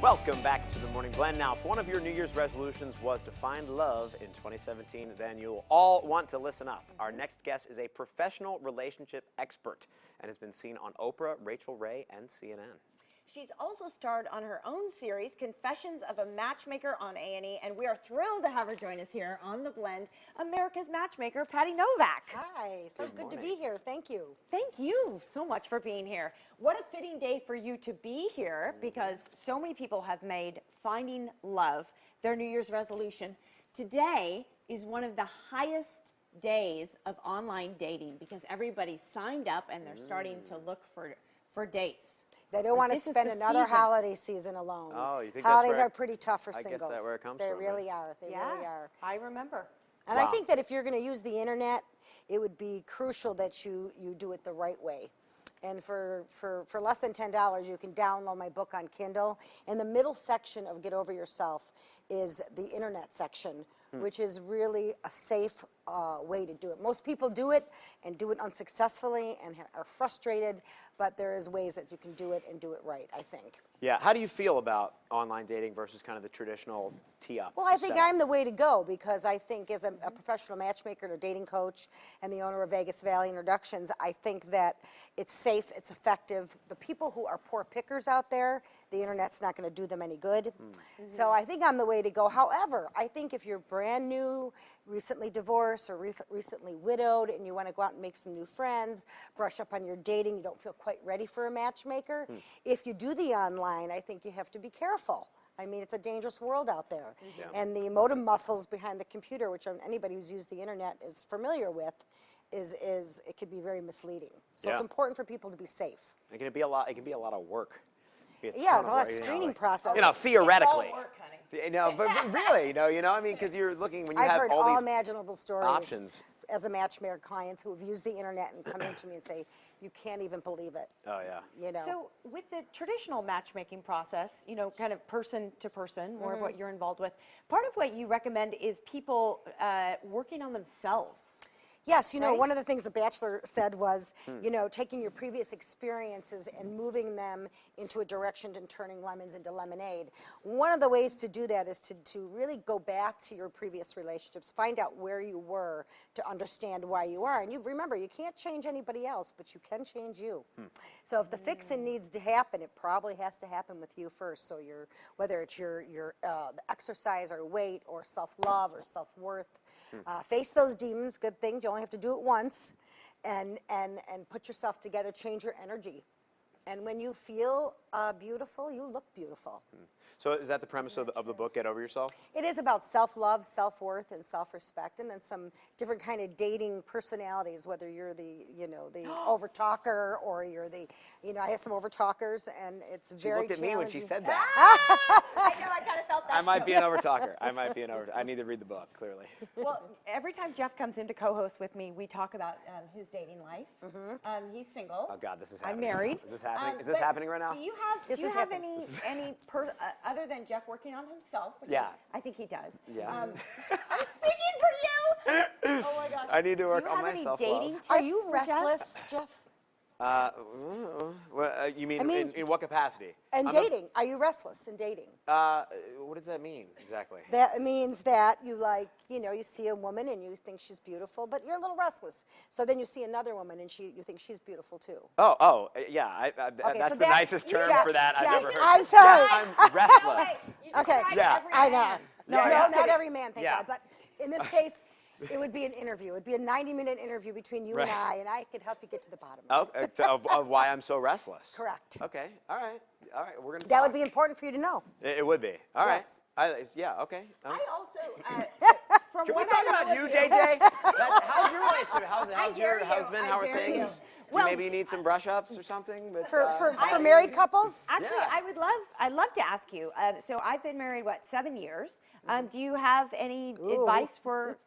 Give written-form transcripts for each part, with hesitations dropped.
Welcome back to the Morning Blend. Now, if one of your New Year's resolutions was to find love in 2017, then you'll all want to listen up. Our next guest is a professional relationship expert and has been seen on Oprah, Rachel Ray, and CNN. She's also starred on her own series, Confessions of a Matchmaker on A&E, and we are thrilled to have her join us here on The Blend, America's Matchmaker, Patti Novak. Hi, so good to be here. Thank you. Thank you so much for being here. What a fitting day for you to be here because so many people have made finding love their New Year's resolution. Today is one of the highest days of online dating because everybody's signed up and they're starting to look for dates. They don't want to spend another holiday season alone. Oh, you think holidays that's where, are pretty tough for singles. I guess that's where it comes they from. Really are. They really are. I remember. And I think that if you're going to use the internet, it would be crucial that you do it the right way. And for less than $10, you can download my book on Kindle. And the middle section of Get Over Yourself is the internet section, which is really a safe way to do it. Most people do it and do it unsuccessfully and are frustrated, but there is ways that you can do it and do it right, I think. Yeah, how do you feel about online dating versus kind of the traditional tee-up? Well, I think I'm the way to go because I think as a professional matchmaker and a dating coach and the owner of Vegas Valley Introductions, I think that it's safe, it's effective. The people who are poor pickers out there, the internet's not going to do them any good. So I think I'm the way to go. However, I think if you're brand new, recently divorced or recently widowed and you want to go out and make some new friends, brush up on your dating, you don't feel quite ready for a matchmaker, if you do the online, I think you have to be careful. I mean, it's a dangerous world out there. And the emotive muscles behind the computer, which anybody who's used the internet is familiar with, it could be very misleading. So it's important for people to be safe. It can be a lot of work. Yeah, it's a lot of screening process. You know, theoretically. It's all work, honey. You know, but really, I mean, because you're looking when you I've have heard all these imaginable stories options. As a matchmaker clients who have used the internet and come into me and say, you can't even believe it. Oh, yeah. You know. So with the traditional matchmaking process, kind of person to person, more of what you're involved with, part of what you recommend is people working on themselves. Yes, right? One of the things The Bachelor said was, taking your previous experiences and moving them into a direction and turning lemons into lemonade. One of the ways to do that is to really go back to your previous relationships, find out where you were to understand why you are. And you remember, you can't change anybody else, but you can change you. So if the fixing needs to happen, it probably has to happen with you first. So whether it's your exercise or weight or self-love or self-worth, face those demons, good thing. You only have to do it once, and put yourself together, change your energy. And when you feel beautiful, you look beautiful. So is that the premise of the book, Get Over Yourself? It is about self-love, self-worth, and self-respect, and then some different kind of dating personalities, whether you're the over-talker or you're the, I have some over-talkers, and it's very She looked at me when she said that. I know, I kind of felt that I might too. be an over-talker. I need to read the book, clearly. Well, every time Jeff comes in to co-host with me, we talk about his dating life. He's single. Oh, God, this is happening. I'm married. Is this happening? Is this happening right now? Do you have any other than Jeff working on himself? Which I think he does. Yeah. I'm speaking for you. Oh my gosh. I need to work on Do you have any myself. dating tips Are you for restless, Jeff? You mean in what capacity? And dating, are you restless in dating? What does that mean exactly? That means that you you see a woman and you think she's beautiful, but you're a little restless. So then you see another woman and you think she's beautiful too. Yeah. Okay, that's so the nicest term Jeff, for that I've ever heard. I'm sorry. Yes, I'm restless. Okay, Yeah. I know. No, Yeah. not every man, thank Yeah. God. But in this case, it would be an interview. It would be a 90-minute interview between you and I could help you get to the bottom of it. Of why I'm so restless. Correct. Okay. All right. We're gonna. That talk. would be important for you to know. It would be. All right. Yes. Yeah. Okay. I also, from Can we what talk I know about you, of JJ? How's your relationship? How's your dare you. husband? How are I dare things? you. Maybe you need some brush-ups or something. But, For married couples? Actually, Yeah. I'd love to ask you. So I've been married, 7 years. Do you have any advice for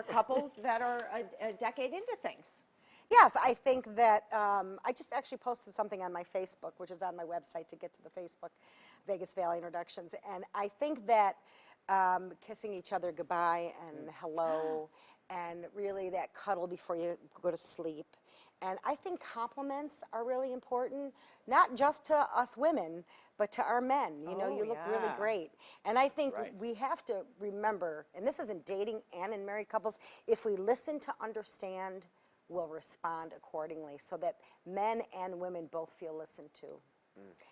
couples that are a decade into things? Yes, I think that I just actually posted something on my Facebook, which is on my website to get to the Facebook, Vegas Valley Introductions. And I think that kissing each other goodbye and hello, and really that cuddle before you go to sleep. And I think compliments are really important, not just to us women, but to our men. You know, Oh, you look really yeah. great. And I think Right. we have to remember, and this is in dating and in married couples, if we listen to understand, we'll respond accordingly so that men and women both feel listened to.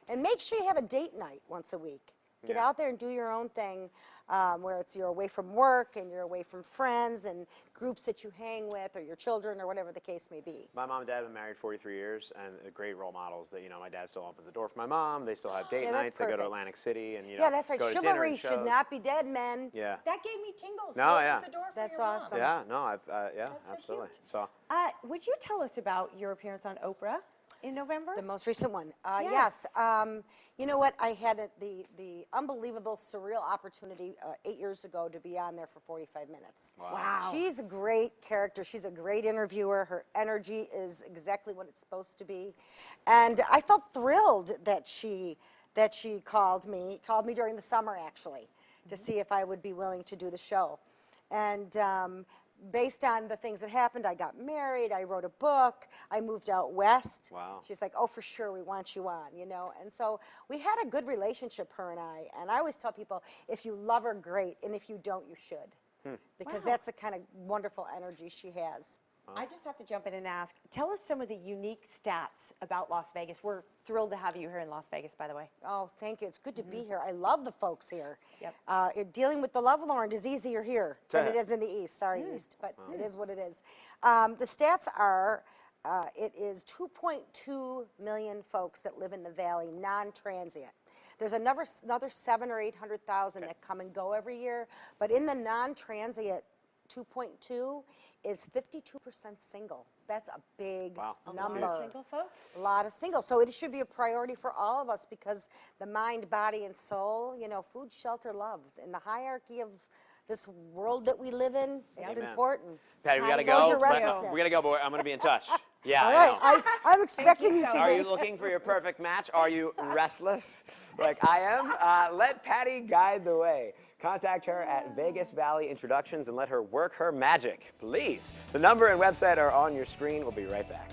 And make sure you have a date night once a week. Get Yeah. out there and do your own thing, where you're away from work and you're away from friends and groups that you hang with or your children or whatever the case may be. My mom and dad have been married 43 years, and great role models that, you know, my dad still opens the door for my mom. They still have date Yeah, that's nights. They go to perfect. Atlantic City and, you know, Yeah, that's right. go to dinner Chivalry and should shows. not be dead, men. Yeah. That gave me tingles. No, What yeah. was the door for That's your mom? awesome. Yeah, no, yeah, That's so absolutely. cute. So, Would you tell us about your appearance on Oprah in November? The most recent one. Yes. Yes. You know what? I had the unbelievable, surreal opportunity 8 years ago to be on there for 45 minutes. Wow. She's a great character. She's a great interviewer. Her energy is exactly what it's supposed to be. And I felt thrilled that she called me during the summer, actually, to see if I would be willing to do the show. And based on the things that happened, I got married, I wrote a book, I moved out west. Wow. She's like, oh, for sure, we want you on, you know? And so we had a good relationship, her and I. And I always tell people, if you love her, great. And if you don't, you should. Because Wow. that's the kind of wonderful energy she has. I just have to jump in and ask, tell us some of the unique stats about Las Vegas. We're thrilled to have you here in Las Vegas, by the way. Oh, thank you. It's good to be here. I love the folks here. Yep. Dealing with the lovelorn is easier here than it is in the East. Sorry, East, but it is what it is. The stats are, it is 2.2 million folks that live in the Valley, non-transient. There's another 700,000 or 800,000 that come and go every year, but in the non-transient 2.2 is 52% single. That's a big Wow. number. Single folks? A lot of singles. So it should be a priority for all of us because the mind, body, and soul, you know, food, shelter, love. In the hierarchy of this world that we live in, it's Amen. important. Patty, we got to So is go. your but- restlessness. We got to go, boy. I'm going to be in touch. Yeah, All I right, know. I'm expecting you so to Are be. you looking for your perfect match? Are you restless like I am? Let Patty guide the way. Contact her at Vegas Valley Introductions and let her work her magic, please. The number and website are on your screen. We'll be right back.